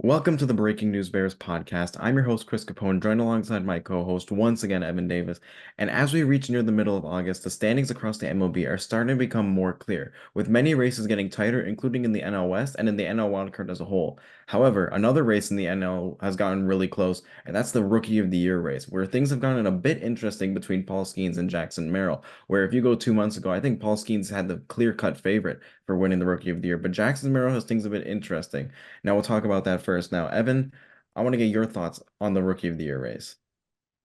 Welcome to the Breaking News Bears podcast. I'm your host, Chris Capone, joined alongside my co-host, once again, Evan Davis. And as we reach near the middle of August, the standings across the MLB are starting to become more clear, with many races getting tighter, including in the NL West and in the NL wildcard as a whole. However, another race in the NL has gotten really close, and that's the Rookie of the Year race, where things have gotten a bit interesting between Paul Skenes and Jackson Merrill, where if you go 2 months ago, I think Paul Skenes had the clear-cut favorite for winning the Rookie of the Year, but Jackson Merrill has things a bit interesting. Now we'll talk about that first. Now, Evan, I want to get your thoughts on the Rookie of the Year race.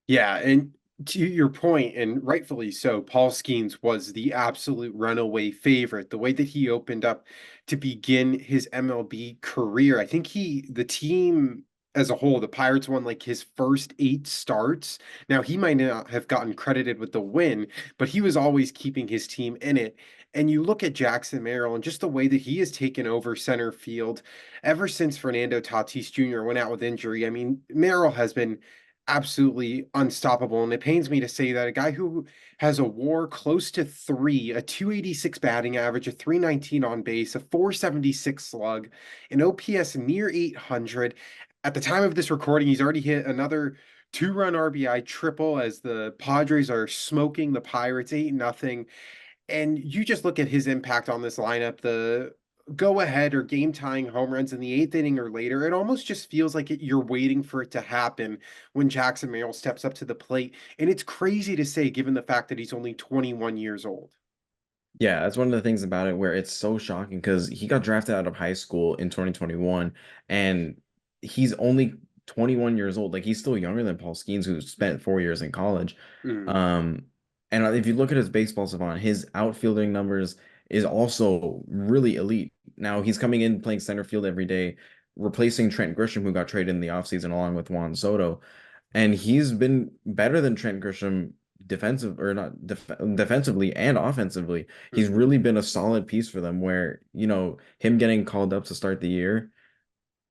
Yeah, and to your point, and rightfully so, Paul Skenes was the absolute runaway favorite. The way that he opened up to begin his MLB career, I think the team as a whole, the Pirates won like his first eight starts. Now, he might not have gotten credited with the win, but he was always keeping his team in it. And you look at Jackson Merrill and just the way that he has taken over center field ever since Fernando Tatis Jr. went out with injury. I mean, Merrill has been absolutely unstoppable. And it pains me to say that a guy who has a WAR close to three, a 286 batting average, a 319 on base, a 476 slug, an OPS near 800. At the time of this recording, he's already hit another two-run RBI triple as the Padres are smoking the Pirates 8-0. And you just look at his impact on this lineup, the go ahead or game tying home runs in the eighth inning or later. It almost just feels like you're waiting for it to happen when Jackson Merrill steps up to the plate. And it's crazy to say, given the fact that he's only 21 years old. Yeah, that's one of the things about it where it's so shocking because he got drafted out of high school in 2021 and he's only 21 years old. Like he's still younger than Paul Skeens, who spent 4 years in college. Mm. Um, and if you look at his baseball savant, his outfielding numbers is also really elite. Now he's coming in playing center field every day, replacing Trent Grisham, who got traded in the offseason along with Juan Soto. And he's been better than Trent Grisham defensively and offensively. He's Hmm. really been a solid piece for them where, him getting called up to start the year,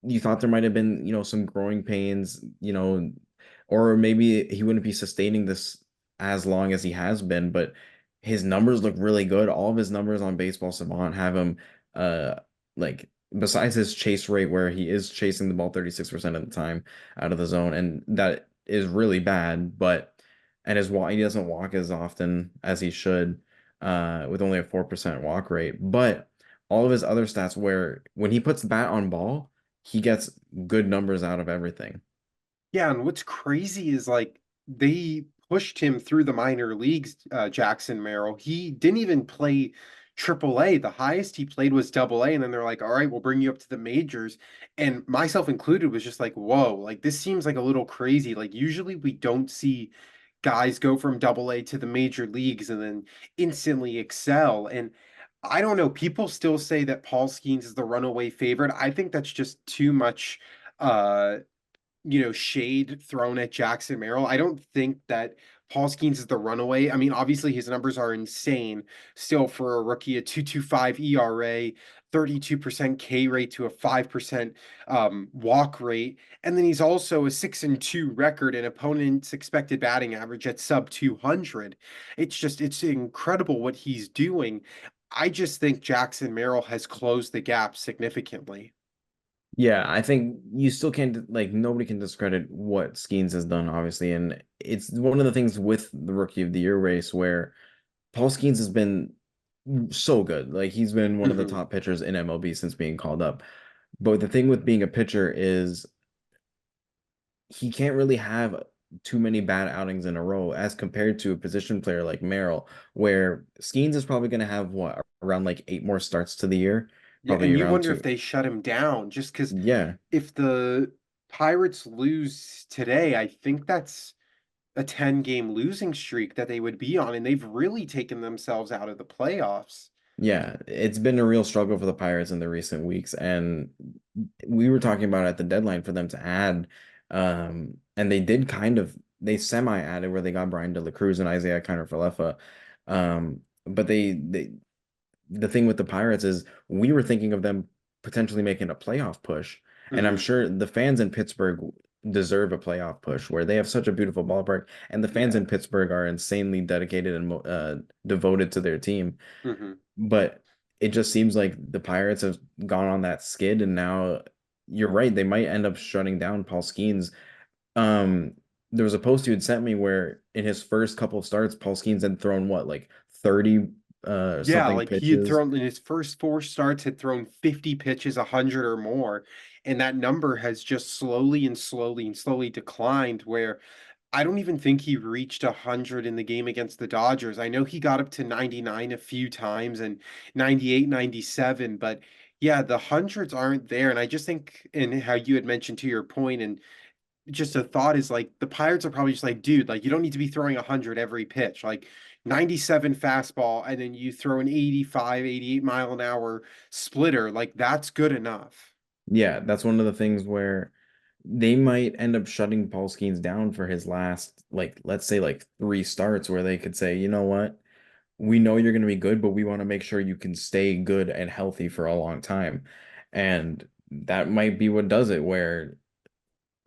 you thought there might have been, some growing pains, or maybe he wouldn't be sustaining this as long as he has been, but his numbers look really good. All of his numbers on Baseball Savant have him uh like besides his chase rate where he is chasing the ball 36% of the time out of the zone, and that is really bad, but and his walk he doesn't walk as often as he should, with only a 4% walk rate. But all of his other stats where when he puts the bat on ball, he gets good numbers out of everything. Yeah, and what's crazy is like they pushed him through the minor leagues, Jackson Merrill. He didn't even play AAA. The highest he played was AA, and then they're like, "All right, we'll bring you up to the majors." And myself included was just like, "Whoa, like this seems like a little crazy." Like usually we don't see guys go from AA to the major leagues and then instantly excel. And I don't know, people still say that Paul Skeens is the runaway favorite. I think that's just too much uh shade thrown at Jackson Merrill. I don't think that Paul Skeens is the runaway. I mean, obviously his numbers are insane still for a rookie, a 2.25 ERA, 32% K rate to a 5% walk rate. And then he's also a 6-2 record and opponent's expected batting average at sub 200. It's incredible what he's doing. I just think Jackson Merrill has closed the gap significantly. Yeah, I think you still can't, like, nobody can discredit what Skeens has done, obviously. And it's one of the things with the Rookie of the Year race where Paul Skeens has been so good. Like he's been one of the Mhm. top pitchers in MLB since being called up. But the thing with being a pitcher is he can't really have too many bad outings in a row as compared to a position player like Merrill, where Skeens is probably going to have what around like eight more starts to the year, Yeah, probably and you around wonder if two. they shut him down just because Yeah, if the Pirates lose today, I think that's a 10-game losing streak that they would be on, and they've really taken themselves out of the playoffs. yeah, it's been a real struggle for the Pirates in the recent weeks, and we were talking about at the deadline for them to add, and they semi added where they got Brian De La Cruz and Isaiah Kiner-Falefa, but the thing with the Pirates is we were thinking of them potentially making a playoff push. And I'm Hmm. sure the fans in Pittsburgh deserve a playoff push where they have such a beautiful ballpark, and the fans in Yeah. Pittsburgh are insanely dedicated and devoted to their team. Hmm. But it just seems like the Pirates have gone on that skid, and now you're right. They might end up shutting down Paul Skenes. Um, there was a post you had sent me where in his first couple of starts, Paul Skenes had thrown what, like 30 Yeah, something like he had pitches. thrown in his first four starts, had thrown 50 pitches, 100 or more. And that number has just slowly and slowly and slowly declined, where I don't even think he reached 100 in the game against the Dodgers. I know he got up to 99 a few times and 98, 97, but yeah, the hundreds aren't there. And I just think, and how you had mentioned to your point, and just a thought is like the Pirates are probably just like, dude, like you don't need to be throwing 100 every pitch. Like 97 fastball and then you throw an 85, 88 mile an hour splitter, like that's good enough. Yeah, that's one of the things where they might end up shutting Paul Skenes down for his last, like, let's say like three starts where they could say, you know what? We know you're going to be good, but we want to make sure you can stay good and healthy for a long time. And that might be what does it, where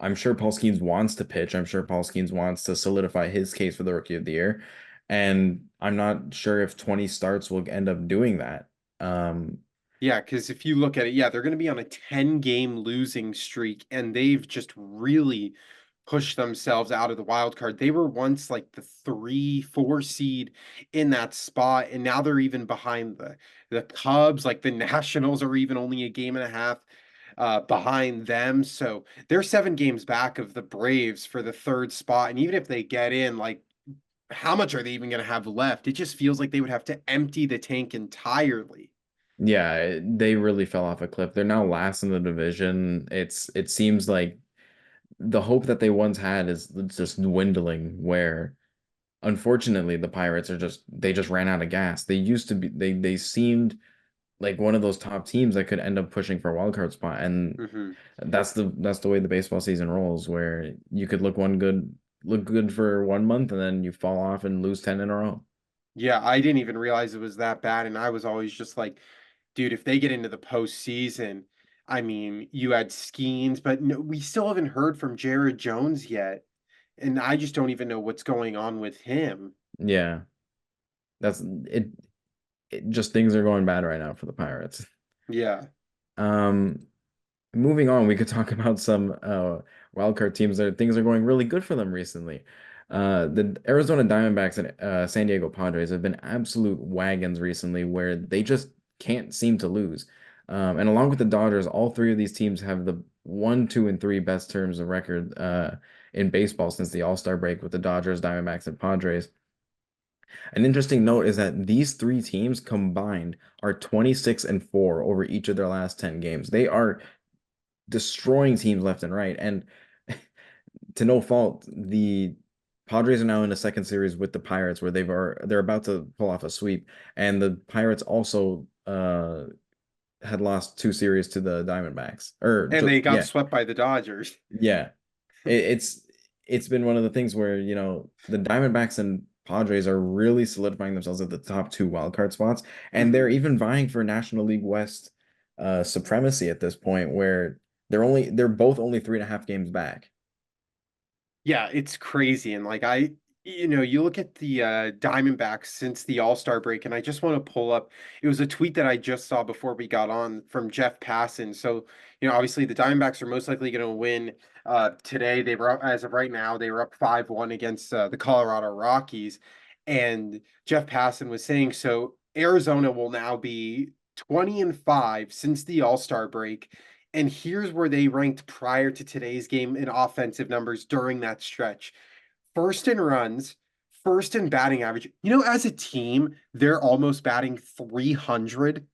I'm sure Paul Skenes wants to pitch. I'm sure Paul Skenes wants to solidify his case for the Rookie of the Year. And I'm not sure if 20 starts will end up doing that. Um, Yeah, because if you look at it, yeah, they're going to be on a 10-game losing streak, and they've just really pushed themselves out of the wild card. They were once like the 3, 4 seed in that spot, and now they're even behind the Cubs. Like the Nationals are even only a game and a half behind them. So they're 7 games back of the Braves for the third spot. And even if they get in, like how much are they even going to have left? It just feels like they would have to empty the tank entirely. yeah, they really fell off a cliff. They're now last in the division. It seems like the hope that they once had is just dwindling, where unfortunately the Pirates are just they just ran out of gas. They used to be they seemed like one of those top teams that could end up pushing for a wild card spot. And Hmm. that's the way the baseball season rolls, where you could look good for 1 month and then you fall off and lose 10 in a row. Yeah, I didn't even realize it was that bad. And I was always just like, dude, if they get into the postseason, I mean, you had Skeens, but no, we still haven't heard from Jared Jones yet. And I just don't even know what's going on with him. Yeah, that's it, it just things are going bad right now for the Pirates. Yeah. Um, Moving on, we could talk about some wild card teams that things are going really good for them recently. The Arizona Diamondbacks and San Diego Padres have been absolute wagons recently, where they just can't seem to lose. And along with the Dodgers, all three of these teams have the one, two, and three best terms of record in baseball since the All-Star break with the Dodgers, Diamondbacks, and Padres. An interesting note is that these three teams combined are 26-4 over each of their last 10 games. They are destroying teams left and right. And to no fault, the Padres are now in a second series with the Pirates where they're about to pull off a sweep. And the Pirates also had lost two series to the Diamondbacks. And they got Yeah, swept by the Dodgers. yeah. It's been one of the things where, the Diamondbacks and Padres are really solidifying themselves at the top two wildcard spots, and they're Hmm. even vying for National League West supremacy at this point, where they're both only 3.5 games back. Yeah, it's crazy. And like you look at the Diamondbacks since the All-Star break, and I just want to pull up. It was a tweet that I just saw before we got on from Jeff Passan. So, obviously the Diamondbacks are most likely going to win today. They were up as of right now, they were up 5-1 against the Colorado Rockies. And Jeff Passan was saying, so Arizona will now be 20-5 since the All-Star break. And here's where they ranked prior to today's game in offensive numbers during that stretch. First in runs, first in batting average. As a team, they're almost batting 300.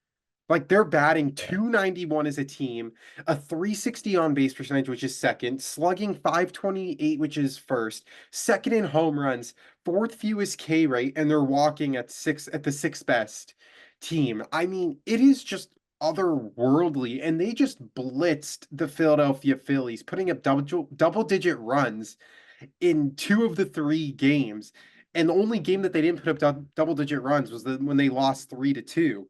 Like they're batting Yeah. 291 as a team, a 360 on base percentage, which is second, slugging 528, which is first, second in home runs, fourth fewest K rate, and they're walking at the sixth best team. I mean, it is just otherworldly, and they just blitzed the Philadelphia Phillies, putting up double digit runs in two of the three games. And the only game that they didn't put up double digit runs was when they lost 3-2.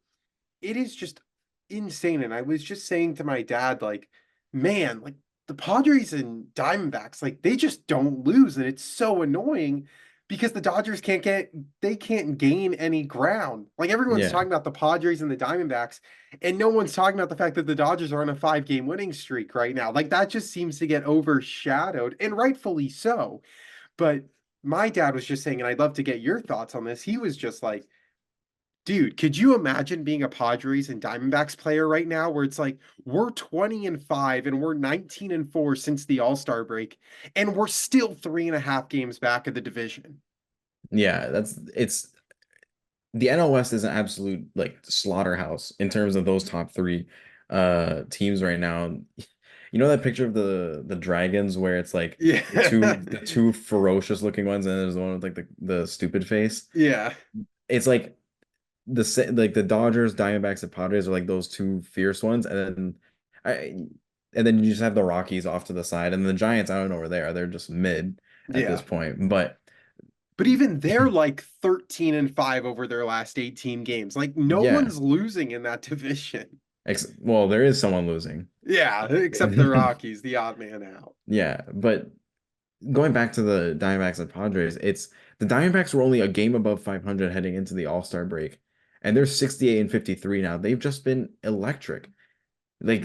It is just insane. And I was just saying to my dad, like, man, like the Padres and Diamondbacks, like they just don't lose. And it's so annoying because the Dodgers they can't gain any ground. Like everyone's Yeah. talking about the Padres and the Diamondbacks, and no one's talking about the fact that the Dodgers are on a 5 game winning streak right now. Like that just seems to get overshadowed, and rightfully so. But my dad was just saying, and I'd love to get your thoughts on this. He was just like, dude, could you imagine being a Padres and Diamondbacks player right now where it's like we're 20-5 and we're 19-4 since the All-Star break, and we're still 3.5 games back of the division? Yeah, that's it's the NL West is an absolute like slaughterhouse in terms of those top three teams right now. You know that picture of the dragons where it's like Yeah. the two ferocious looking ones and there's the one with like the stupid face. Yeah. It's like like the Dodgers, Diamondbacks, and Padres are like those two fierce ones, I and then you just have the Rockies off to the side, and the Giants, I don't know where they are. They're just mid at this Yeah. point. But But even they're like 13-5 over their last 18 games. Like no yeah, one's losing in that division. well, there is someone losing. Yeah, except the Rockies, the odd man out. Yeah, but going back to the Diamondbacks and Padres, it's the Diamondbacks were only a game above 500 heading into the All-Star break, and they're 68 and 53 now. They've just been electric. Like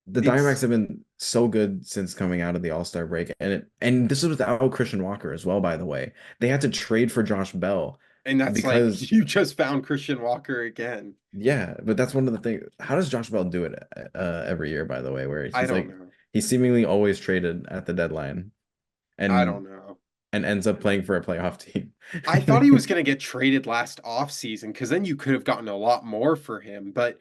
the Diamondbacks It's have been so good since coming out of the All-Star break, and this is without Christian Walker as well, by the way. They had to trade for Josh Bell and that's like because you just found Christian Walker again. yeah, but that's one of the things. How does Josh Bell do it every year, by the way, where I don't know. he's seemingly always traded at the deadline I don't and know. ends up playing for a playoff team. I thought he was going to get traded last offseason because then you could have gotten a lot more for him. But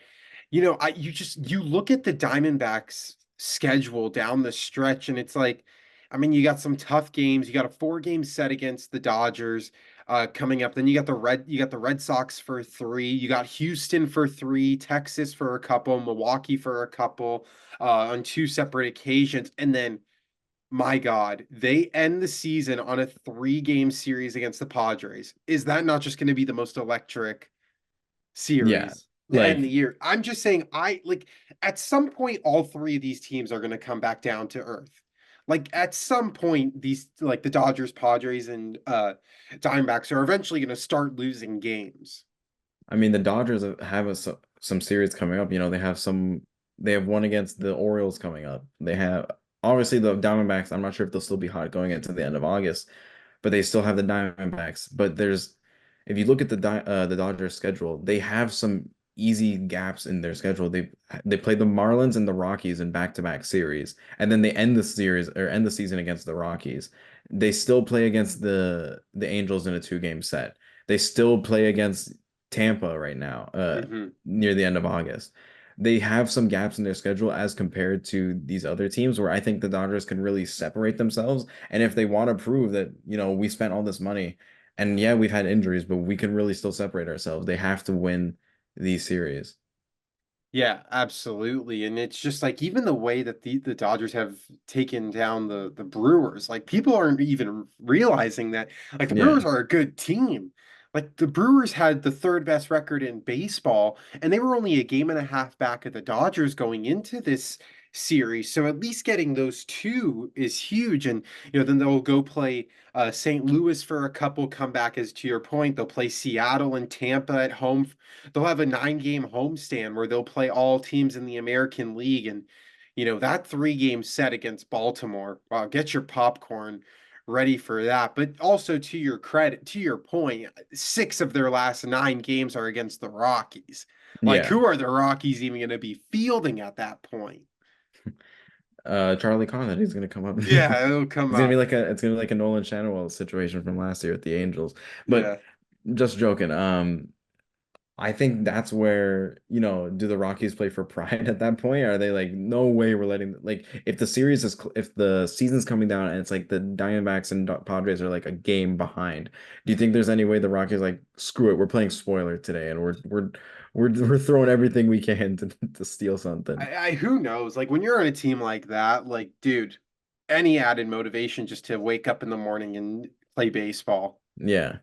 you look at the Diamondbacks schedule down the stretch and it's like, I mean, you got some tough games. You got a 4 game set against the Dodgers coming up. Then you got the Red Sox for 3. You got Houston for 3, Texas for a couple, Milwaukee for a couple on 2 separate occasions. And then my God, they end the season on a 3 game series against the Padres. Is that not just going to be the most electric Yeah, series to end the like year? I'm just saying, I like at some point, all 3 of these teams are going to come back down to earth. Like at some point, these like the Dodgers, Padres, and Diamondbacks are eventually going to start losing games. I mean, the Dodgers have some series coming up. You know, they have one against the Orioles coming up. They have obviously the Diamondbacks. I'm not sure if they'll still be hot going into the end of August, but they still have the Diamondbacks. But if you look at the Dodgers schedule, they have some easy gaps in their schedule. They play the Marlins and the Rockies in back-to-back series, and then they end the series or end the season against the Rockies. They still play against the Angels in a 2 game set. They still play against Tampa right now, Hmm. near the end of August. They have some gaps in their schedule as compared to these other teams where I think the Dodgers can really separate themselves. And if they want to prove that, we spent all this money and yeah, we've had injuries, but we can really still separate ourselves, they have to win these series. Yeah, absolutely. And it's just like even the way that the Dodgers have taken down the Brewers, like people aren't even realizing that like the Yeah. Brewers are a good team. Like the Brewers had the third best record in baseball, and they were only a game and a half back of the Dodgers going into this series. So at least getting those two is huge. And then they'll go play St. Louis for a couple, come back as to your point. They'll play Seattle and Tampa at home. They'll have a 9 game homestand where they'll play all teams in the American League. And, that 3 game set against Baltimore, wow, get your popcorn ready for that. But also to your point, 6 of their last 9 games are against the Rockies. Like, Yeah. who are the Rockies even going to be fielding at that point? Charlie Conlon, he's gonna come up. Yeah, it'll come up. It's gonna be like a Nolan Shanaway situation from last year at the Angels. But Yeah. just joking. I think that's where, do the Rockies play for pride at that point? Are they like, no way we're letting, like, if the season's coming down and it's like the Diamondbacks and Padres are like a game behind, do you think there's any way the Rockies like, screw it, we're playing spoiler today and we're throwing everything we can to steal something? I who knows? Like when you're on a team like that, like, dude, any added motivation just to wake up in the morning and play baseball. Yeah.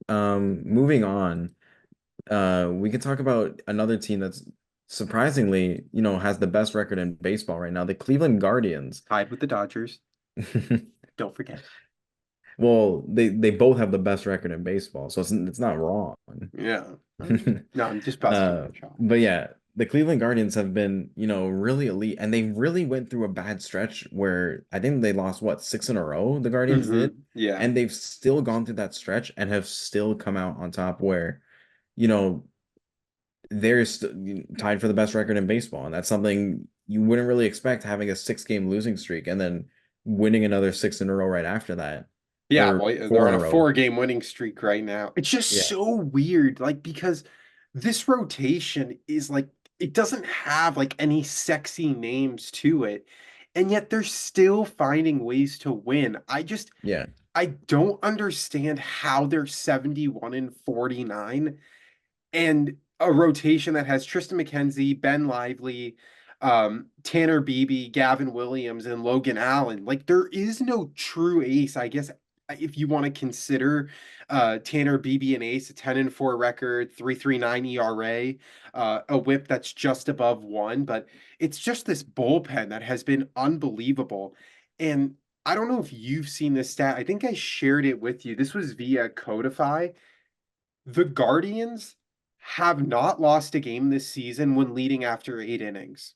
Moving on, we could talk about another team that's surprisingly, has the best record in baseball right now, the Cleveland Guardians. Tied with the Dodgers. Don't forget. Well, they both have the best record in baseball, so it's not wrong. Yeah. No, I'm just busting your chops. But yeah, the Cleveland Guardians have been, really elite, and they really went through a bad stretch where I think they lost what, six in a row, the Guardians did, Yeah. and they've still gone through that stretch and have still come out on top where, you know, they're tied for the best record in baseball, and that's something you wouldn't really expect having a six-game losing streak and then winning another six in a row right after that, Yeah, or well, they're four on in a a row. four-game winning streak right now. It's just Yeah, so weird, like because this rotation is like it doesn't have like any sexy names to it, and yet they're still finding ways to win. yeah, I don't understand how they're 71 and 49 and a rotation that has Tristan McKenzie, Ben Lively, Tanner Beebe, Gavin Williams, and Logan Allen. Like there is no true ace, I guess, if you want to consider Tanner Beebe an ace, a 10 and 4 record, 3.39 ERA, a whip that's just above one. But it's just this bullpen that has been unbelievable. And I don't know if you've seen this stat. I think I shared it with you. This was via Codify. The Guardians have not lost a game this season when leading after 8 innings.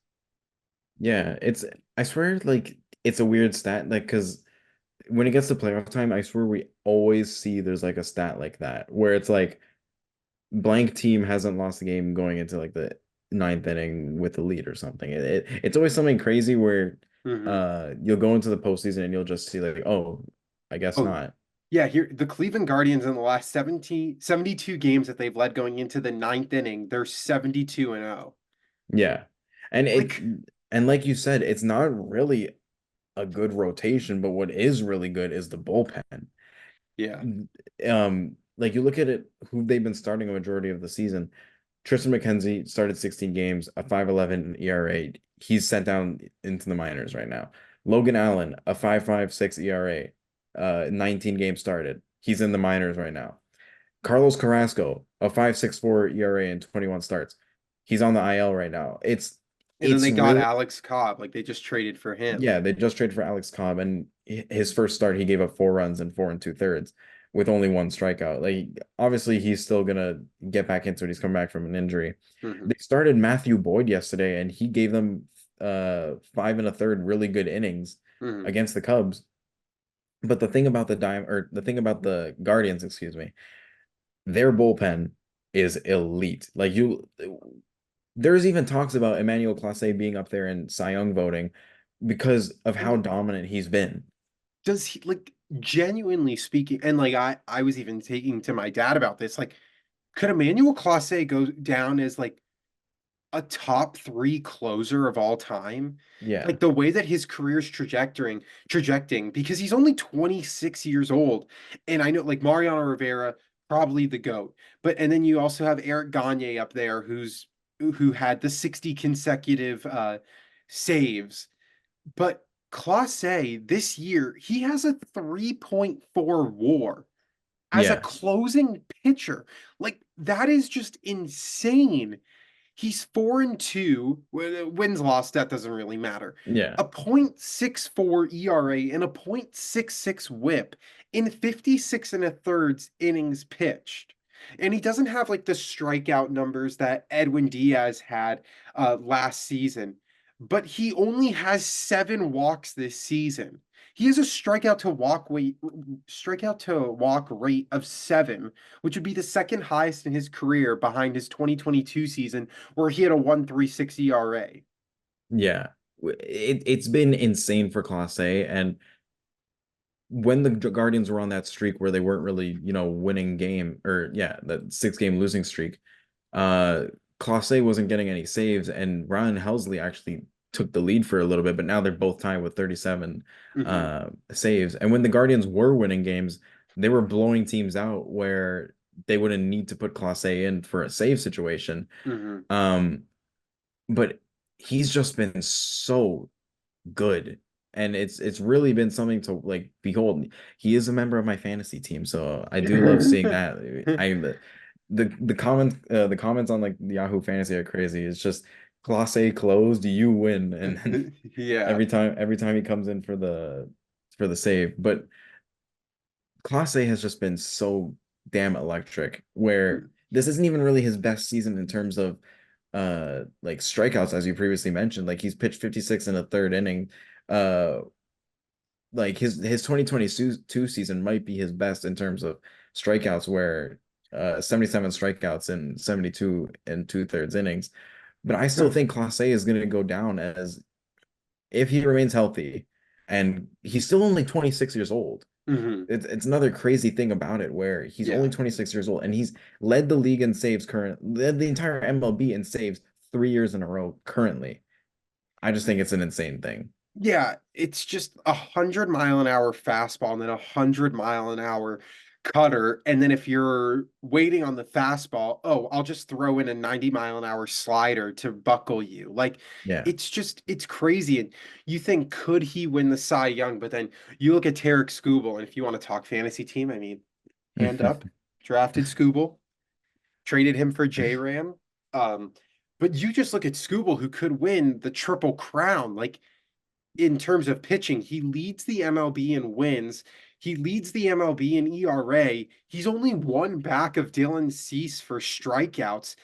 yeah. I swear, like it's a weird stat, like because when it gets to playoff time, I swear we always see there's like a stat like that where it's like blank team hasn't lost a game going into like the ninth inning with the lead or something. It's always something crazy where Mm-hmm. you'll go into the postseason and you'll just see like, oh, I guess Oh, not. yeah. Here, the Cleveland Guardians in the last 72 games that they've led going into the ninth inning, they're 72 and 0. Yeah. And Like, like you said, it's not really a good rotation, but what is really good is the bullpen. yeah. Like you look at it, who they've been starting a majority of the season. Tristan McKenzie started 16 games, a 5.11 ERA. He's sent down into the minors right now. Logan Allen, a 5.56 ERA, 19 games started. He's in the minors right now. Carlos Carrasco, a 5.64 ERA and 21 starts. He's on the IL right now. And then It's they got really Alex Cobb. Like, they just traded for him. yeah, they just traded for Alex Cobb, and his first start, he gave up 4 runs and 4 and 2/3 with only one strikeout. Like, obviously, he's still gonna get back into it. He's come back from an injury. Hmm. They started Matthew Boyd yesterday, and he gave them 5 1/3 really good innings Hmm. against the Cubs. But the thing about the Guardians, excuse me, their bullpen is elite. There's even talks about Emmanuel Clase being up there in Cy Young voting because of how And dominant he's been. does he, like, genuinely speaking, and like I was even taking to my dad about this, like, could Emmanuel Clase go down as like a top three closer of all time? Yeah. Like the way that his career's trajecting, because he's only 26 years old. And I know like Mariano Rivera, probably the GOAT. But and then you also have Eric Gagne up there who had the 60 consecutive saves. But Clase this year, he has a 3.4 WAR as a Yeah. closing pitcher. Like that is just insane. He's 4-2. Wins lost, that doesn't really matter. Yeah. A .64 ERA and a .66 whip in 56 and a thirds innings pitched. And he doesn't have like the strikeout numbers that Edwin Diaz had last season, but he only has 7 walks this season. He has a strikeout to walk rate of 7, which would be the second highest in his career behind his 2022 season where he had a 1.36 ERA. Yeah. It's been insane for Class A. And when the Guardians were on that streak where they weren't really, winning game or yeah, that 6-game losing streak, uh Class A wasn't getting any saves, and Ryan Helsley actually took the lead for a little bit, but now they're both tied with 37 Hmm. saves. And when the Guardians were winning games, they were blowing teams out where they wouldn't need to put Class A in for a save situation. Hmm. Um, but he's just been so good. And it's really been something to like behold. He is a member of my fantasy team, so I do love seeing that. I the comments on like Yahoo Fantasy are crazy. It's just Class A closed, you win, and then Yeah. every time he comes in for the save. But Clase has just been so damn electric where this isn't even really his best season in terms of like strikeouts, as you previously mentioned. Like he's pitched 56 in a third inning. Uh like his 2022 season might be his best in terms of strikeouts, where 77 strikeouts and 72 and two-thirds innings. But I still think Clase is going to go down as, if he remains healthy, and he's still only 26 years old. Hmm. It's another crazy thing about it where he's only Yeah. 26 years old and he's led the league in saves, led the entire MLB in saves 3 years in a row currently. I just think it's an insane thing. Yeah, it's just 100 mile an hour fastball and then 100 mile an hour cutter. And then if you're waiting on the fastball, oh, I'll just throw in a 90 mile an hour slider to buckle you. Like Yeah. it's crazy. And you think, could he win the Cy Young? But then you look at Tarek Skubal, and if you want to talk fantasy team, I mean, hand up, drafted Skubal, traded him for J-Ram. Um, but you just look at Skubal, who could win the Triple Crown. Like in terms of pitching, he leads the MLB in wins. He leads the MLB in ERA. He's only one back of Dylan Cease for strikeouts.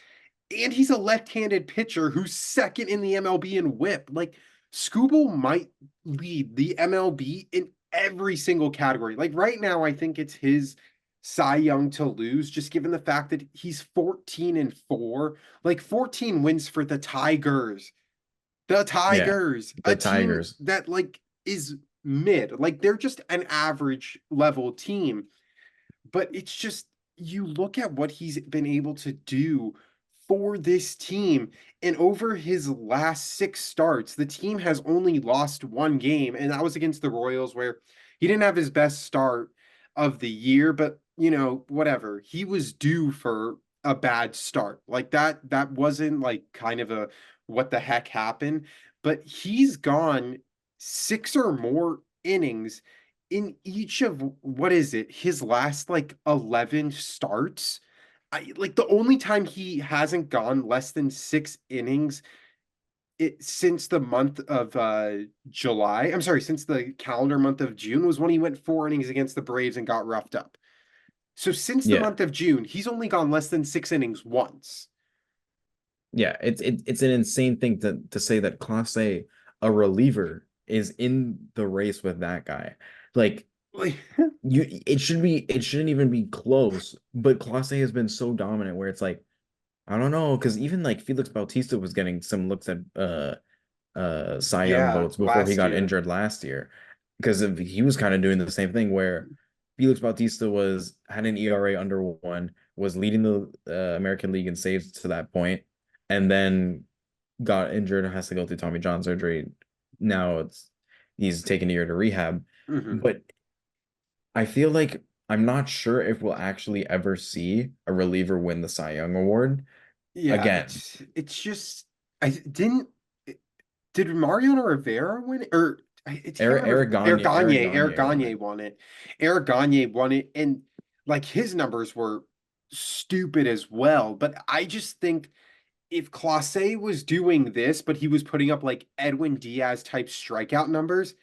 And he's a left-handed pitcher who's second in the MLB in whip. Like Scooble might lead the MLB in every single category. Like right now, I think it's his Cy Young to lose, just given the fact that he's 14-4, like 14 wins for the Tigers. The Yeah. Tigers, a The team Tigers. that like is mid, like they're just an average level team. But it's just, you look at what he's been able to do for this team, and over his last six starts, the team has only lost one game, and that was against the Royals, where he didn't have his best start of the year, but whatever. He was due for a bad start. Like that wasn't like kind of a what the heck happened, but he's gone six or more innings in each of, what is it, his last like 11 starts. Like the only time he hasn't gone less than 6 innings since the month of July, I'm sorry, since the calendar month of June, was when he went 4 innings against the Braves and got roughed up. So since the Yeah. month of June, he's only gone less than 6 innings once. Yeah. It's an insane thing to say that Class A, a reliever, is in the race with that guy. Like Like, it shouldn't even be close, but Clase has been so dominant where it's like, I don't know, because even like Felix Bautista was getting some looks at Cy Young yeah, votes before he last got year. injured last year. Because he was kind of doing the same thing where Felix Bautista had an ERA under one, was leading the American League in saves to that point, and then got injured and has to go through Tommy John surgery. Now he's taken a year to rehab. Hmm. But I feel like I'm not sure if we'll actually ever see a reliever win the Cy Young Award Yeah, again. it's just, I didn't did Mariano Rivera win it? Or I can't remember. Eric Gagne won Gagne it. won it. Eric Gagne won it, and like his numbers were stupid as well. But I just think if Clase was doing this, but he was putting up like Edwin Diaz type strikeout numbers,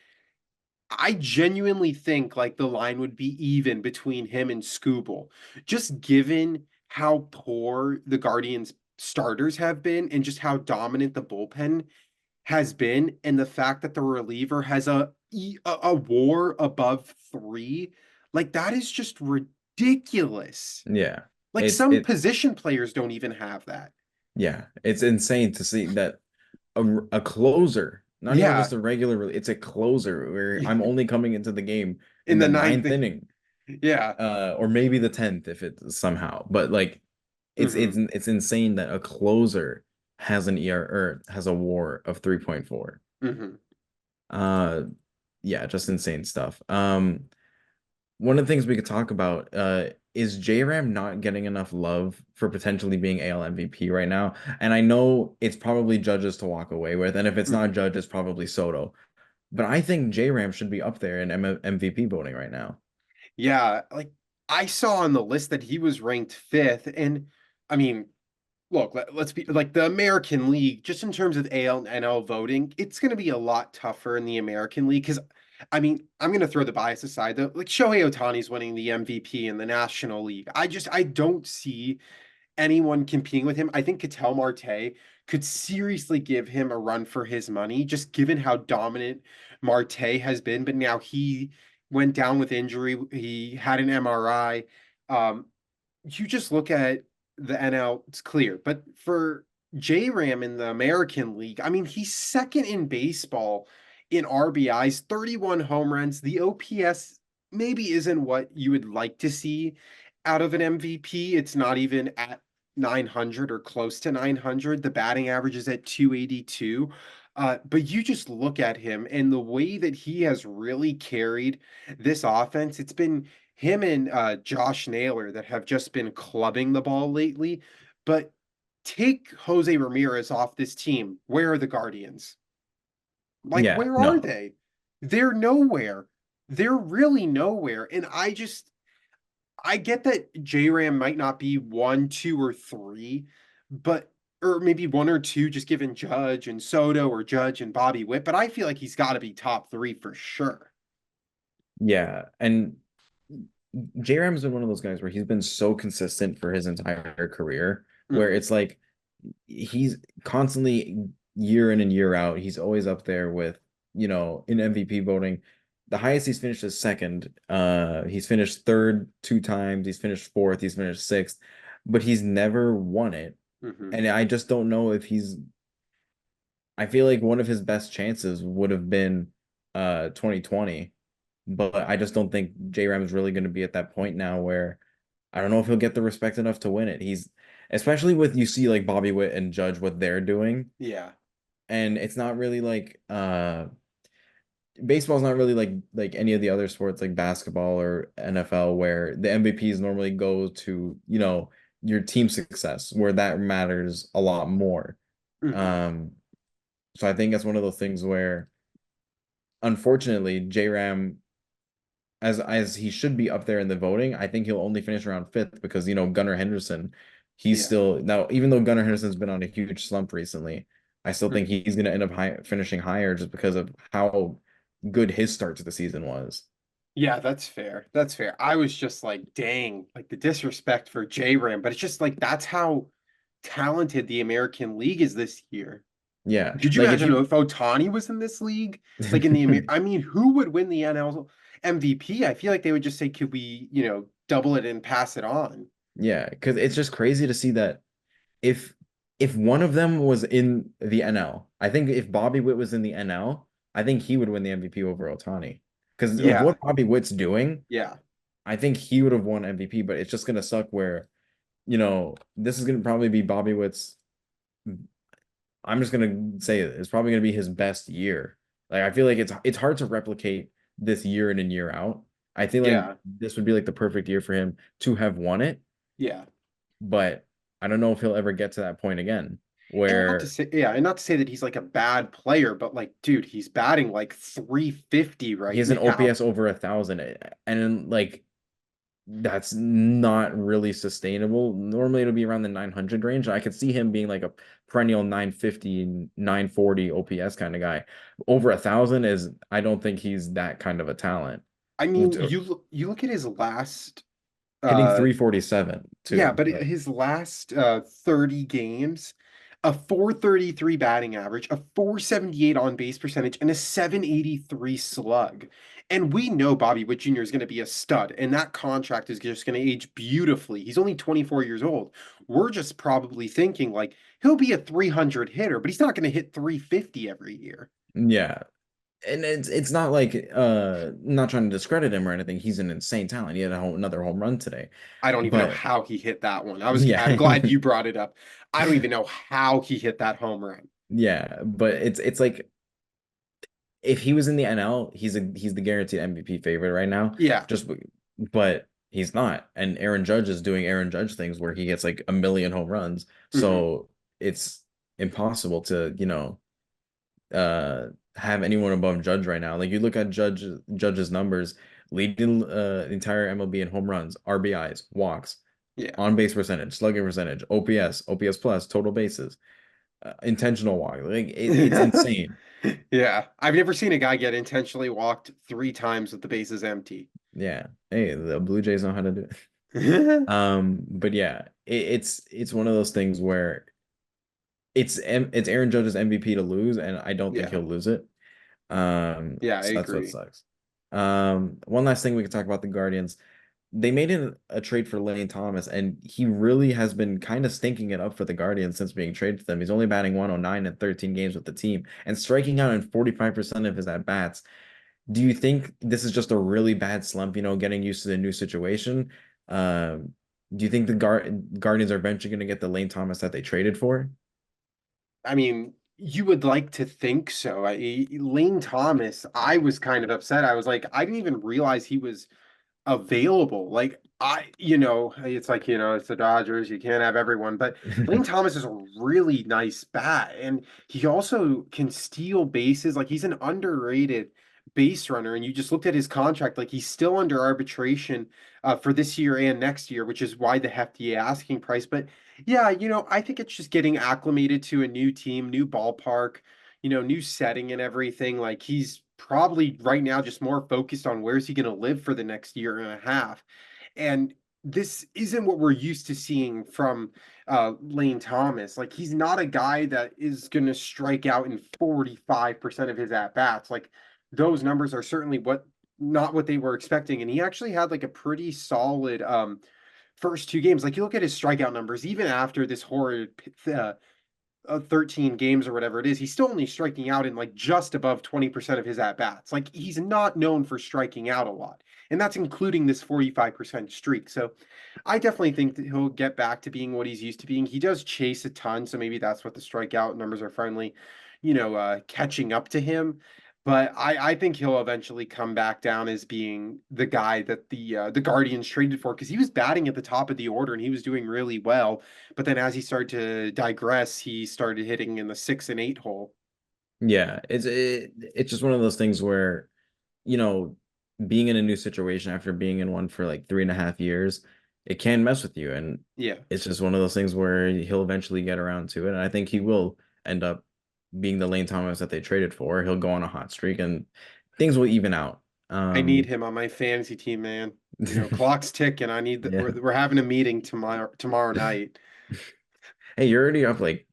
I genuinely think like the line would be even between him and Scooble, just given how poor the Guardians starters have been and just how dominant the bullpen has been, and the fact that the reliever has a WAR above 3. Like that is just ridiculous. Yeah. Like It's some it position players don't even have that. yeah, it's insane to see that a closer, not even Yeah. just a regular, it's a closer where I'm only coming into the game In in the the ninth. ninth inning, Yeah. or maybe the 10th if it somehow. But like Hmm. it's insane that a closer has an ER or has a WAR of 3.4. Hmm. Uh yeah, just insane stuff. One of the things we could talk about is J-Ram not getting enough love for potentially being AL MVP right now. And I know it's probably Judges to walk away with, and if it's not Hmm. Judge, it's probably Soto. But I think J-Ram should be up there in MVP voting right now. Yeah. Like I saw on the list that he was ranked fifth. And I mean, look, let's be like the American League, just in terms of AL and NL voting, it's going to be a lot tougher in the American League because, I mean, I'm going to throw the bias aside though. Like Shohei Ohtani's winning the MVP in the National League. I don't see anyone competing with him. I think Ketel Marte could seriously give him a run for his money, just given how dominant Marte has been. But now he went down with injury. He had an MRI. Um, you just look at the NL, it's clear. But for J-Ram in the American League, I mean, he's second in baseball in RBIs, 31 home runs. The OPS maybe isn't what you would like to see out of an MVP. It's not even at 900 or close to 900. The batting average is at 282. But you just look at him and the way that he has really carried this offense. It's been him and Josh Naylor that have just been clubbing the ball lately. But take Jose Ramirez off this team. Where are the Guardians? Like, Yeah, where are no. they? They're nowhere. They're really nowhere. And I get that J-Ram might not be one, two, or three, but or maybe one or two, just given Judge and Soto or Judge and Bobby Witt, but I feel like he's got to be top three for sure. Yeah, and J-Ram's been one of those guys where he's been so consistent for his entire career, where Hmm. it's like he's constantly year in and year out, he's always up there with, in MVP voting. The highest he's finished is second. He's finished third two times, he's finished fourth, he's finished sixth, but he's never won it. Hmm. And I just don't know if I feel like one of his best chances would have been 2020, but I just don't think J-Ram is really going to be at that point now where I don't know if he'll get the respect enough to win it. He's especially with you see like Bobby Witt and Judge what they're doing, Yeah. and it's not really like baseball's not really like any of the other sports like basketball or NFL where the MVPs normally go to, your team success where that matters a lot more. Hmm. Um so I think that's one of those things where unfortunately J-Ram as he should be up there in the voting, I think he'll only finish around fifth because Gunnar Henderson, he's Yeah. still now even though Gunnar Henderson's been on a huge slump recently, I still think Hmm. he's going to end up finishing higher just because of how good his start to the season was. Yeah, that's fair. That's fair. I was just like, dang, like the disrespect for J-Ram, but it's just like that's how talented the American League is this year. Yeah, Could you like if imagine you if Otani was in this league? Like in the I mean, who would win the NL MVP? I feel like they would just say, could we, double it and pass it on? yeah, because it's just crazy to see that if if one of them was in the NL, I think if Bobby Witt was in the NL, I think he would win the MVP over Otani because of Yeah, what Bobby Witt's doing. yeah. I think he would have won MVP, but it's just gonna suck where, this is gonna probably be Bobby Witt's. I'm just gonna say it's probably gonna be his best year. Like I feel like it's hard to replicate this year in and year out. I feel like Yeah. this would be like the perfect year for him to have won it, Yeah. but I don't know if he'll ever get to that point again And not to where say, yeah, and not to say that he's like a bad player, but like, dude, he's batting like 350 he right has an now. OPS over 1,000, and like that's not really sustainable. Normally it'll be around the 900 range. I could see him being like a perennial 950, 940 OPS kind of guy. Over 1,000 is I don't think he's that kind of a talent. I mean, you look at his last Hitting uh 347 yeah, too. but Like, his last 30 games, a 433 batting average, a 478 on base percentage, and a 783 slug. And we know Bobby Witt Jr. is going to be a stud, and that contract is just going to age beautifully. He's only 24 years old. We're just probably thinking like he'll be a 300 hitter, but he's not going to hit 350 every year. yeah. And it's not like not trying to discredit him or anything. He's an insane talent. He had another home run today. I don't even know But how he hit that one. I'm yeah. glad you brought it up. I don't even know how he hit that home run. Yeah, but it's like if he was in the NL, he's the guaranteed MVP favorite right now. Yeah. But he's not. And Aaron Judge is doing Aaron Judge things where he gets like a million home runs. Hmm. So it's impossible to, have anyone above Judge right now. Like you look at Judge's numbers, leading the entire MLB in home runs, RBIs, walks. Yeah. on base percentage, slugging percentage, OPS, OPS plus, total bases, intentional walk. Like it's insane. Yeah. I've never seen a guy get intentionally walked 3 times with the bases empty. Yeah. Hey, the Blue Jays know how to do it. But yeah, it's one of those things where it's Aaron Judge's MVP to lose, and I don't think Yeah. he'll lose it. Yeah, I So that's what agree. sucks. One last thing we could talk about the Guardians. They made a trade for Lane Thomas, and he really has been kind of stinking it up for the Guardians since being traded to them. He's only batting 109 in 13 games with the team and striking out in 45% of his at bats. Do you think this is just a really bad slump, getting used to the new situation? Do you think the Guardians are eventually going to get the Lane Thomas that they traded for? I mean, you would like to think so. Lane Thomas, I was kind of upset. I was like, I didn't even realize he was available. Like it's like, it's the Dodgers. You can't have everyone. But Lane Thomas is a really nice bat. And he also can steal bases. Like he's an underrated base runner. And you just looked at his contract, like he's still under arbitration for this year and next year, which is why the hefty asking price. But yeah, I think it's just getting acclimated to a new team, new ballpark, new setting and everything. Like he's probably right now just more focused on where's he going to live for the next year and a half. And this isn't what we're used to seeing from Lane Thomas. Like he's not a guy that is going to strike out in 45% of his at bats. Like those numbers are certainly not what they were expecting. And he actually had like a pretty solid first 2 games. Like you look at his strikeout numbers, even after this horrid 13 games or whatever it is, he's still only striking out in like just above 20% of his at bats. Like he's not known for striking out a lot. And that's including this 45% streak. So I definitely think that he'll get back to being what he's used to being. He does chase a ton. So maybe that's what the strikeout numbers are finally, catching up to him. But I think he'll eventually come back down as being the guy that the Guardians traded for because he was batting at the top of the order and he was doing really well. But then as he started to digress, he started hitting in the 6 and 8 hole. Yeah, it's just one of those things where, you know, being in a new situation after being in one for like 3.5 years, it can mess with you. And Yeah. it's just one of those things where he'll eventually get around to it. And I think he will end up being the Lane Thomas that they traded for. He'll go on a hot streak and things will even out. I need Um, him on my fantasy team, man. Clock's ticking. I need that. yeah. We're having a meeting tomorrow night. Hey, you're already up like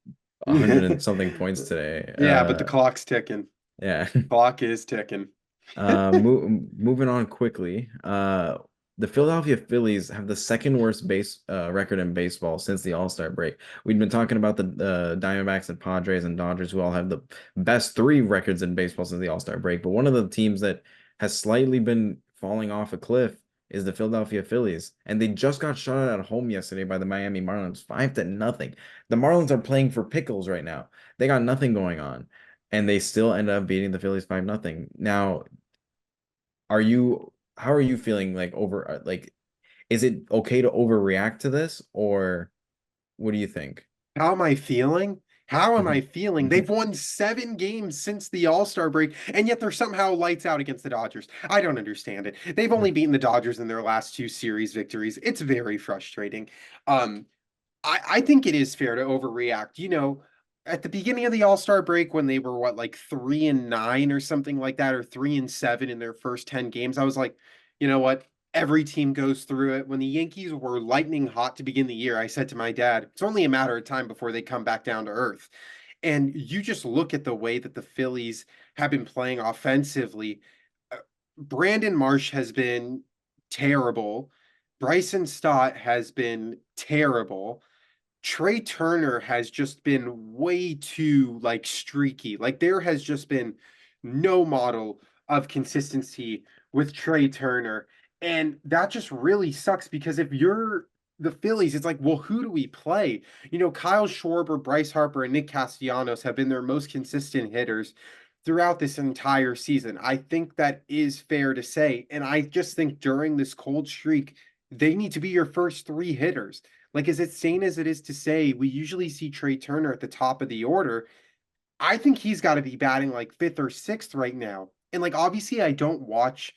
100 and something points today. Yeah, but the clock's ticking. Yeah. Clock is ticking. Moving on quickly. The Philadelphia Phillies have the second worst base record in baseball since the All-Star break. We've been talking about the Diamondbacks and Padres and Dodgers, who all have the best three records in baseball since the All-Star break. But one of the teams that has slightly been falling off a cliff is the Philadelphia Phillies, and they just got shut out at home yesterday by the Miami Marlins, 5-0. The Marlins are playing for pickles right now. They got nothing going on, and they still end up beating the Phillies 5-0. Now, how are you feeling like over like is it okay to overreact to this or what do you think? How am I feeling? How am I Mhm. feeling? They've Mhm. won 7 games since the All-Star break, and yet they're somehow lights out against the Dodgers. I don't understand it. They've only beaten the Dodgers in their last 2 series victories. It's very frustrating. Um, I think it is fair to overreact. At the beginning of the All-Star break, when they were like 3-9 or something like that, or 3-7 in their first 10 games, I was like, you know what? Every team goes through it. When the Yankees were lightning hot to begin the year, I said to my dad, it's only a matter of time before they come back down to earth. And you just look at the way that the Phillies have been playing offensively. Uh, Brandon Marsh has been terrible. Bryson Stott has been terrible. Trey Turner has just been way too like streaky. Like there has just been no model of consistency with Trey Turner. And that just really sucks because if you're the Phillies, it's like, well, who do we play? Kyle Schwarber, Bryce Harper, and Nick Castellanos have been their most consistent hitters throughout this entire season. I think that is fair to say. And I just think during this cold streak, they need to be your first 3 hitters. Like, as insane as it is to say, we usually see Trey Turner at the top of the order. I think he's got to be batting like fifth or sixth right now. And like, obviously, I don't watch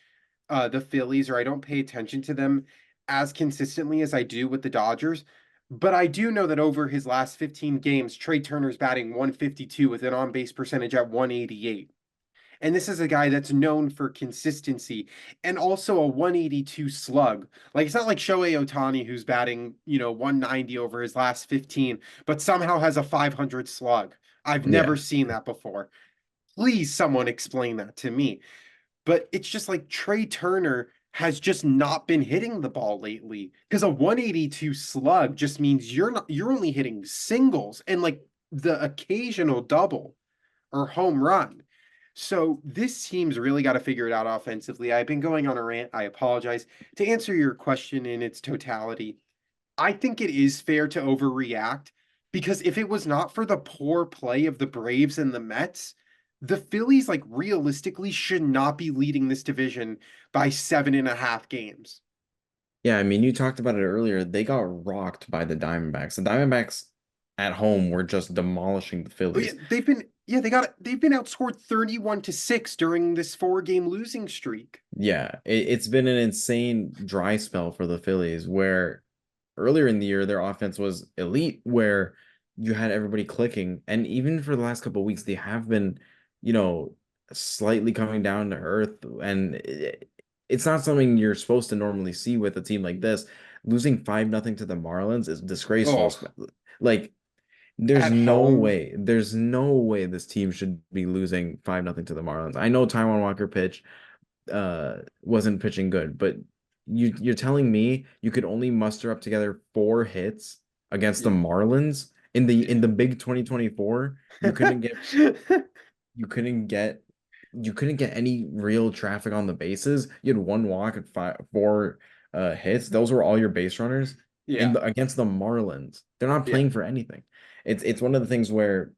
the Phillies or I don't pay attention to them as consistently as I do with the Dodgers, but I do know that over his last 15 games, Trey Turner's batting 152 with an on base percentage at 188. And this is a guy that's known for consistency and also a 182 slug. Like it's not like Shohei Ohtani who's batting, 190 over his last 15, but somehow has a 500 slug. I've never Yeah. seen that before. Please, someone explain that to me. But it's just like Trey Turner has just not been hitting the ball lately because a 182 slug just means you're only hitting singles and like the occasional double or home run. So this team's really got to figure it out offensively. I've been going on a rant. I apologize. To answer your question in its totality, I think it is fair to overreact because if it was not for the poor play of the Braves and the Mets, the Phillies, like realistically, should not be leading this division by 7.5 games. Yeah, I mean, you talked about it earlier. They got rocked by the Diamondbacks. The Diamondbacks at home were just demolishing the Oh yeah, Phillies. they've been outscored 31-6 during this 4 game losing streak. Yeah, it's been an insane dry spell for the Phillies where earlier in the year their offense was elite, where you had everybody clicking. And even for the last couple of weeks, they have been, you know, slightly coming down to earth. And it's not something you're supposed to normally see with a team like this. Losing 5-0 to the Marlins is disgraceful. Oh, Like, there's at no home. way, there's no way this team should be losing 5-0 to the Marlins. I know Taiwan Walker wasn't pitching good, but you're telling me you could only muster up together 4 hits against the Yeah. Marlins in the big 2024? You couldn't get you couldn't get any real traffic on the bases. You had one walk and four hits. Those were all your base runners Yeah. against the Marlins. They're not Yeah. playing for anything. It's one of the things where,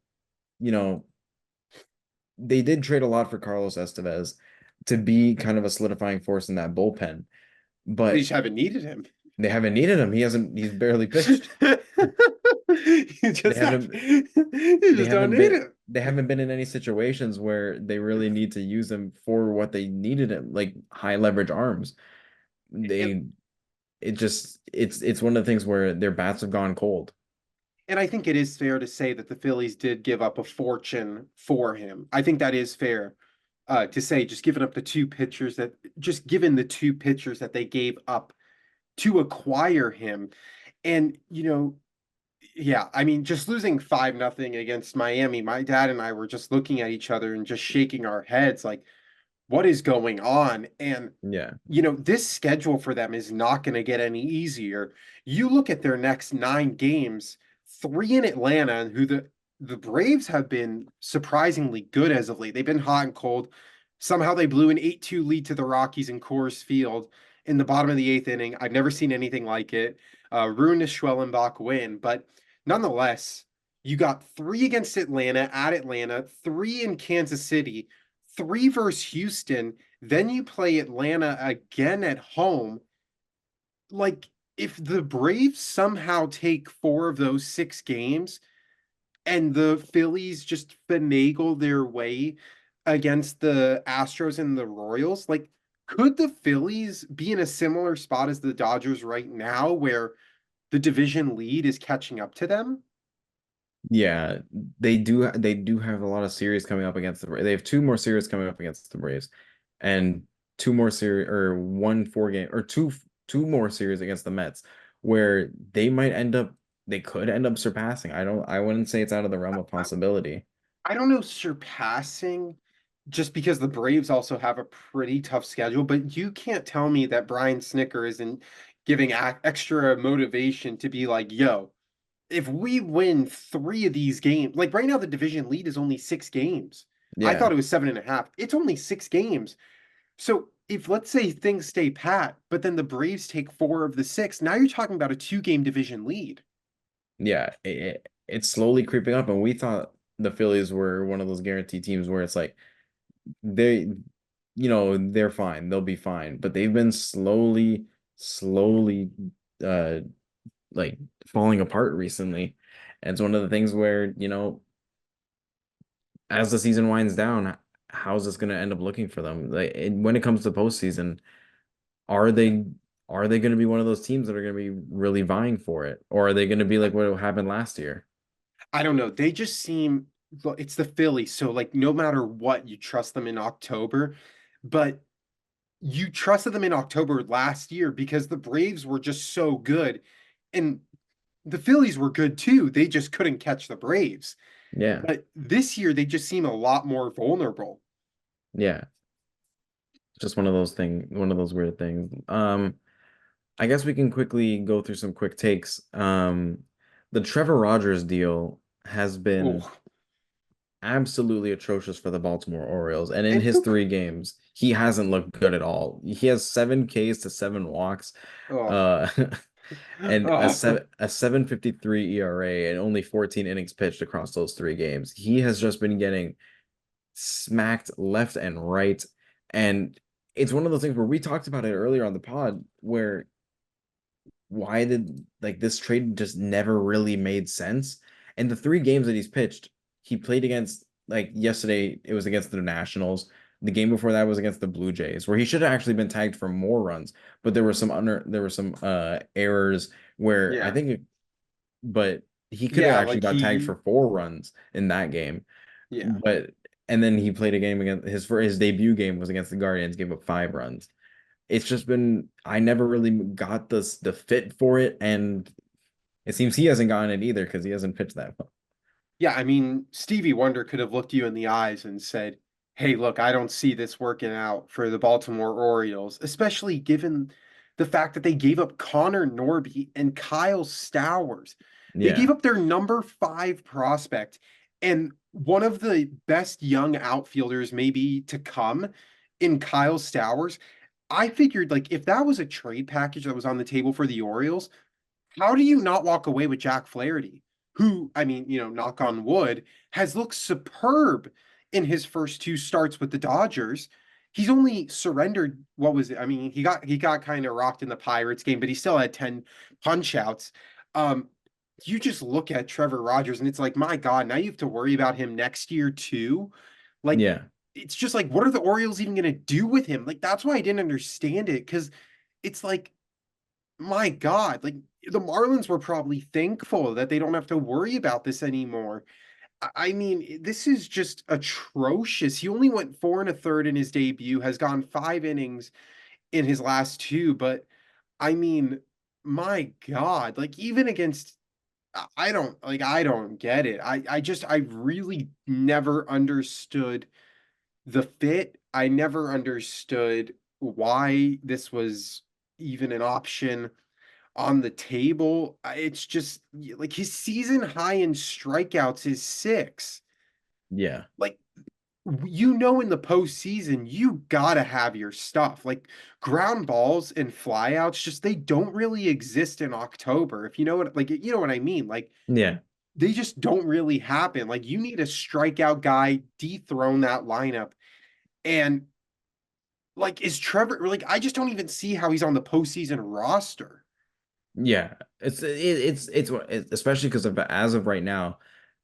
you know, they did trade a lot for Carlos Estevez to be kind of a solidifying force in that bullpen, They but just haven't needed him. they haven't needed him. He's barely pitched. You They just have, haven't you just don't need him. they haven't been in any situations where they really need to use him for what they needed him, like high leverage arms. And, They it's one of the things where their bats have gone cold. and I think it is fair to say that the Phillies did give up a fortune for him. I think that is fair to say, just given the 2 pitchers that they gave up to acquire him. And, yeah, I mean, just losing 5-0 against Miami, my dad and I were just looking at each other and just shaking our heads like, what is going on? And Yeah. this schedule for them is not going to get any easier. You look at their next 9 games, 3 in Atlanta, who the Braves have been surprisingly good as of late. They've been hot and cold. Somehow they blew an 8-2 lead to the Rockies in Coors Field in the bottom of the 8th inning. I've never seen anything like it. Ruinous Schwellenbach win, but nonetheless, you got 3 against Atlanta at Atlanta, 3 in Kansas City, 3 versus Houston, then you play Atlanta again at home. Like, if the Braves somehow take 4 of those 6 games and the Phillies just finagle their way against the Astros and the Royals, like, could the Phillies be in a similar spot as the Dodgers right now where the division lead is catching up to them? Yeah, they do have a lot of series coming up against the Braves. They have 2 more series coming up against the Braves and 2 more series or 1 4 game or two more series against the Mets where they could end up surpassing. I wouldn't say it's out of the realm of possibility. I don't know, surpassing, just because the Braves also have a pretty tough schedule, but you can't tell me that Brian Snicker isn't giving extra motivation to be like, yo, if we win 3 of these games, like right now, the division lead is only 6 games. I thought Yeah. it was 7.5. It's only 6 games. So if, let's say, things stay pat, but then the Braves take 4 of the 6, now you're talking about a 2 game division lead. Yeah, it's slowly creeping up and we thought the Phillies were one of those guaranteed teams where it's like they they're fine, they'll be fine, but they've been slowly uh like falling apart recently. And it's one of the things where, as the season winds down, how's this going to end up looking for them? Like when it comes to postseason, are they are they going to be one of those teams that are going to be really vying for it? Or are they going to be like what happened last year? I don't know. They just seem, well, it's the Phillies, so like no matter what, you trust them in October, but you trusted them in October last year because the Braves were just so good, and the Phillies were good too. They just couldn't catch the Braves. Yeah. But this year they just seem a lot more vulnerable. Yeah. Just one of those weird things. I guess we can quickly go through some quick takes. The Trevor Rogers deal has been Oh, absolutely atrocious for the Baltimore Orioles. And in and his who? three games, he hasn't looked good at all. He has 7 Ks to 7 walks, Oh, uh, and oh, a 7.53 ERA and only 14 innings pitched across those 3 games. He has just been getting smacked left and right. And it's one of those things where we talked about it earlier on the pod where why did like this trade just never really made sense? And the 3 games that he's pitched, he played against like yesterday, it was against the Nationals. The game before that was against the Blue Jays, where he should have actually been tagged for more runs, but there were some errors where I yeah, think but he could have yeah. actually Like got tagged he, for 4 runs in that game. yeah. But and then he played a game against his for his debut game was against the Guardians, gave up 5 runs. It's just been I never really got the fit for it, and it seems he hasn't gotten it either because he hasn't pitched that well. Yeah, I mean, Stevie Wonder could have looked you in the eyes and said, "Hey, look, I don't see this working out for the Baltimore Orioles, especially given the fact that they gave up Connor Norby and Kyle Stowers. They gave Yeah, up their number 5 prospect and one of the best young outfielders maybe to come in Kyle Stowers. I figured like if that was a trade package that was on the table for the Orioles, how do you not walk away with Jack Flaherty, who, I mean, knock on wood, has looked superb in his first 2 starts with the Dodgers? He's only surrendered, what was it? I mean, he got kind of rocked in the Pirates game, but he still had 10 punch outs. Um, you just look at Trevor Rogers and it's like, my God, now you have to worry about him next year too. Like, yeah, it's just like, what are the Orioles even going to do with him? Like, that's why I didn't understand it because it's like, my God, like the Marlins were probably thankful that they don't have to worry about this anymore. I mean, this is just atrocious. He only went 4 1/3 in his debut, has gone 5 innings in his last two, but I mean, my God, like even against I don't get it. I really never understood the fit. I never understood why this was even an option on the table. It's just like his season high in strikeouts is 6. yeah, Like in the postseason, you gotta have your stuff. Like ground balls and flyouts, just they don't really exist in October. If you know what, like you know what I mean. Like yeah, they just don't really happen. Like you need a strikeout guy, dethrone that lineup. And like, is Trevor like I just don't even see how he's on the postseason roster. yeah. Especially because of as of right now,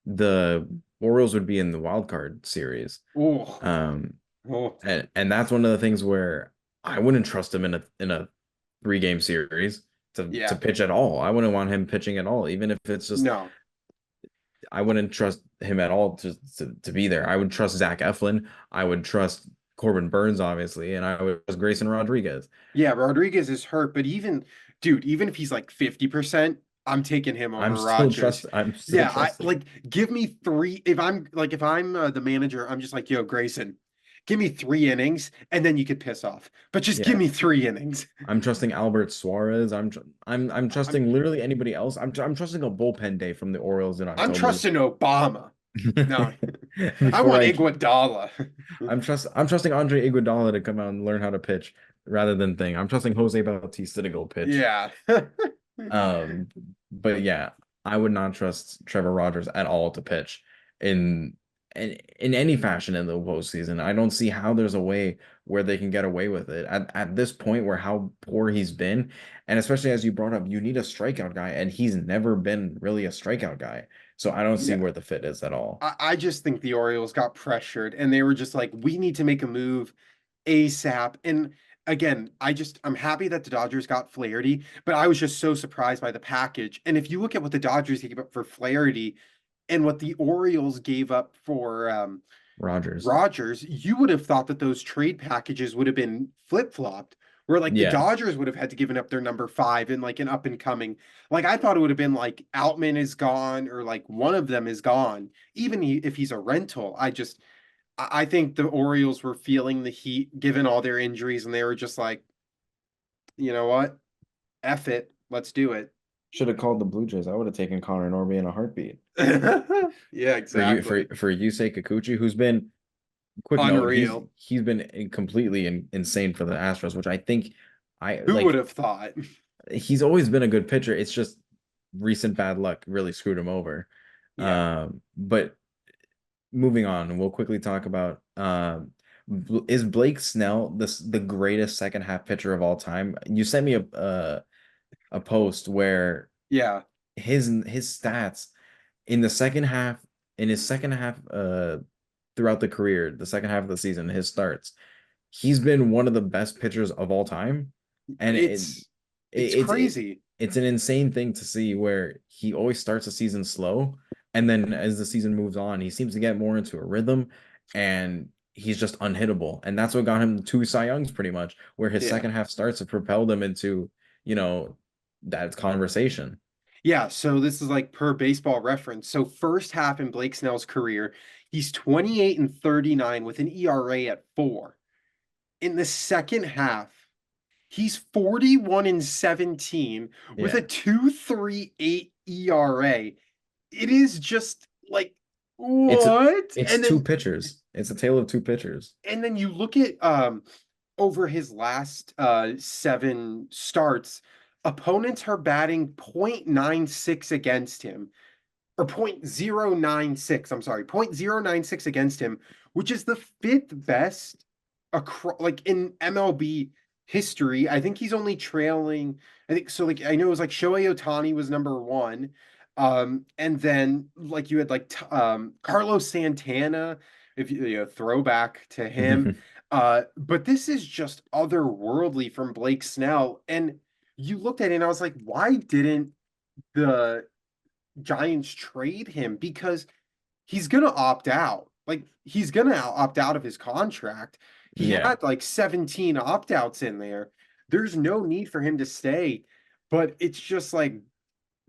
the Orioles would be in the wild card series. Oh, Um, oh, and that's one of the things where I wouldn't trust him in a 3 game series to yeah. pitch at all. I wouldn't want him pitching at all, even if it's just No. I wouldn't trust him at all to be there. I would trust Zach Eflin. I would trust Corbin Burns, obviously, and I would trust Grayson Rodriguez. Yeah, Rodriguez is hurt, but dude, even if he's like 50%, I'm taking him over Rogers. I'm still Yeah, I trusting. like give me 3 if I'm the manager, I'm just like, "Yo, Grayson, give me 3 innings and then you could piss off. But just give Yeah. me 3 innings." I'm trusting Albert Suarez. I'm I'm trusting literally anybody else. I'm trusting a bullpen day from the Orioles in I'm October. trusting Obama. No. I Before want I Iguodala. I'm trusting Andre Iguodala to come out and learn how to pitch rather than thing. I'm trusting Jose Bautista to go pitch. Yeah. Um, but yeah, I would not trust Trevor Rogers at all to pitch in in any fashion in the postseason. I don't see how there's a way where they can get away with it at this point where how poor he's been, and especially as you brought up, you need a strikeout guy, and he's never been really a strikeout guy. So I don't see Yeah. where the fit is at all. I just think the Orioles got pressured and they were just like, we need to make a move ASAP. And again, I'm happy that the Dodgers got Flaherty, but I was just so surprised by the package. And if you look at what the Dodgers gave up for Flaherty and what the Orioles gave up for Rogers. Rogers, you would have thought that those trade packages would have been flip-flopped, where like the Yeah. Dodgers would have had to given up their number five and like an up and coming. Like I thought it would have been like Outman is gone or like one of them is gone, even if he's a rental. I think the Orioles were feeling the heat given all their injuries, and they were just like, you know what? F it. Let's do it. Should have called the Blue Jays. I would have taken Connor Norby in a heartbeat. Yeah, For you exactly. for Yusei Kikuchi, who's been quick note, Unreal. he's been completely insane for the Astros, which I think I Who would like. have thought? He's always been a good pitcher. It's just recent bad luck really screwed him over. Yeah. But moving on, we'll quickly talk about is Blake Snell the greatest second half pitcher of all time? You sent me a post where Yeah. his stats in the second half in his second half throughout the career, the second half of the season, his starts, he's been one of the best pitchers of all time. And It's it's it's crazy. it's an insane thing to see where he always starts a season slow, and then as the season moves on, he seems to get more into a rhythm, and he's just unhittable. And that's what got him two Cy Youngs pretty much, where his Yeah. second half starts have propelled him into, you know, that conversation. Yeah, so this is like per baseball reference. So first half in Blake Snell's career, he's 28 and 39 with an ERA at 4. In the second half, he's 41 and 17 with a Yeah. 2.38 ERA. It is just like It's what? it's two pitchers. It's a tale of two pitchers. And then you look at over his last 7 starts, opponents are batting .96 against him, or .096, I'm sorry, .096 against him, which is the fifth best across like in MLB history. I think he's only trailing, I think so, like I know it was like Shohei Ohtani was number one. And then like you had like Carlos Santana, if you know, throwback to him. But this is just otherworldly from Blake Snell. And you looked at it and I was like, why didn't the Giants trade him? Because he's gonna opt out. Like he's gonna opt out of his contract. He Yeah. had like 17 opt-outs in there. There's no need for him to stay. But it's just like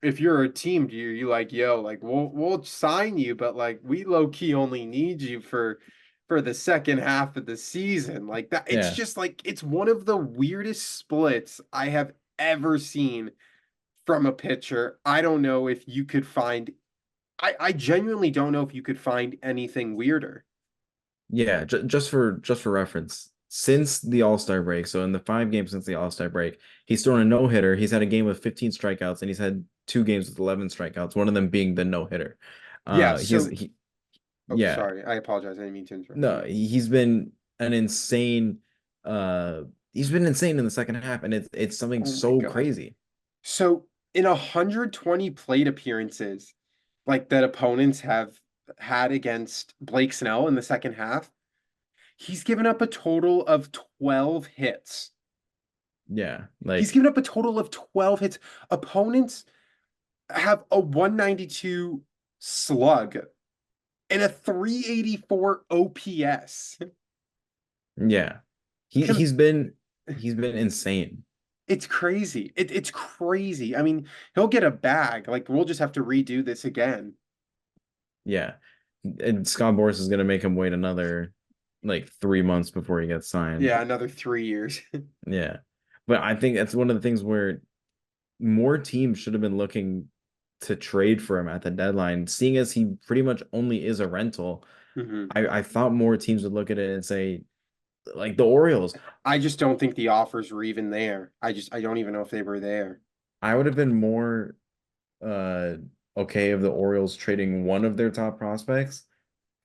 if you're a team, do you like, yo, like we'll sign you, but like we low-key only need you for the second half of the season. Like that, it's Yeah. just like it's one of the weirdest splits I have ever seen from a pitcher. I don't know if you could find I genuinely don't know if you could find anything weirder. Yeah, just for reference, since the All-Star break, so in the 5 games since the All-Star break, he's thrown a no-hitter. He's had a game with 15 strikeouts, and he's had 2 games with 11 strikeouts, one of them being the no-hitter. Yeah, He has so oh yeah, sorry, I apologize. I didn't mean to interrupt no, you. he's been an insane uh he's been insane in the second half, and it's something Oh my so God. crazy. So in 120 plate appearances, like that opponents have had against Blake Snell in the second half, he's given up a total of 12 hits. Yeah, He's like given up a total of 12 hits. Opponents have a 192 slug and a 384 OPS. yeah. He Com- he's been insane. It's crazy. It's crazy. I mean, he'll get a bag. Like we'll just have to redo this again. Yeah. And Scott Boris is gonna make him wait another like 3 months before he gets signed. Yeah, another 3 years. Yeah. But I think that's one of the things where more teams should have been looking to trade for him at the deadline, seeing as he pretty much only is a rental. Hmm. I thought more teams would look at it and say, like the Orioles, I just don't think the offers were even there. I don't even know if they were there. I would have been more uh okay of the Orioles trading one of their top prospects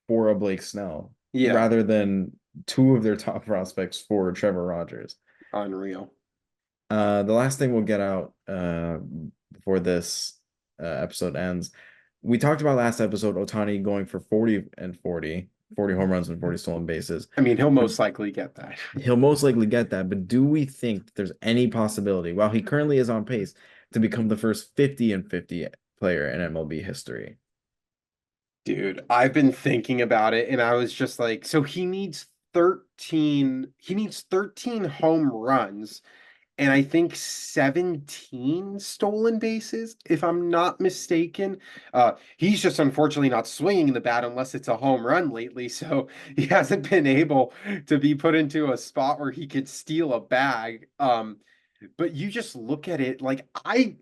for a Blake Snell Yeah, rather than two of their top prospects for Trevor Rogers. unreal. The last thing we'll get out before this episode ends, we talked about last episode Otani going for 40 and 40. 40 home runs and 40 stolen bases. I mean, he'll But most likely get that. he'll most likely get that. But do we think there's any possibility, while he currently is on pace to become the first 50 and 50 player in MLB history? Dude, I've been thinking about it and I was just like, so he needs 13 home runs and I think 17 stolen bases, if I'm not mistaken. He's just unfortunately not swinging the bat unless it's a home run lately, so he hasn't been able to be put into a spot where he could steal a bag. But you just look at it like I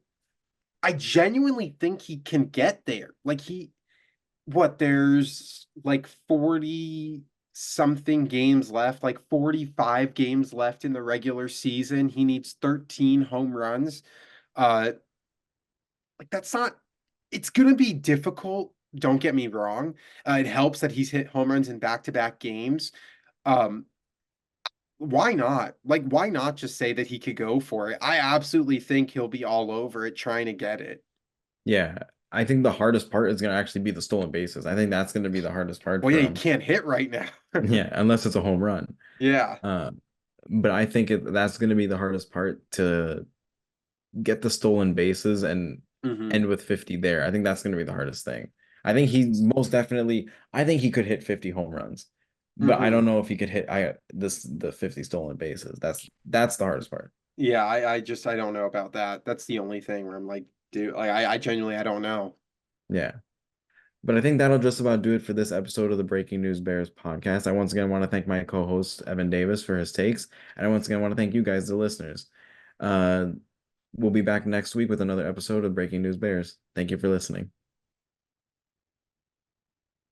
genuinely think he can get there. Like there's like 40 something games left, like 45 games left in the regular season. He needs 13 home runs. Uh like that's not it's gonna be difficult, don't get me wrong. It helps that he's hit home runs in back-to-back games. Um why not? Like why not just say that he could go for it? I absolutely think he'll be all over it trying to get it. Yeah, I think the hardest part is going to actually be the stolen bases. I think that's going to be the hardest part Well, yeah, for he him. can't hit right now. Yeah, unless it's a home run. Yeah. Uh, but I think that's going to be the hardest part to get the stolen bases and Hmm. end with 50 there. I think that's going to be the hardest thing. I think he most definitely, I think he could hit 50 home runs, but I don't Hmm. know if he could hit the 50 stolen bases. That's the hardest part. Yeah, I don't know about that. That's the only thing where I'm like, dude, like I genuinely I don't know. Yeah. But I think that'll just about do it for this episode of the Breaking News Bears podcast. I once again want to thank my co-host Evan Davis for his takes, and I once again want to thank you guys, the listeners. Uh, we'll be back next week with another episode of Breaking News Bears. Thank you for listening.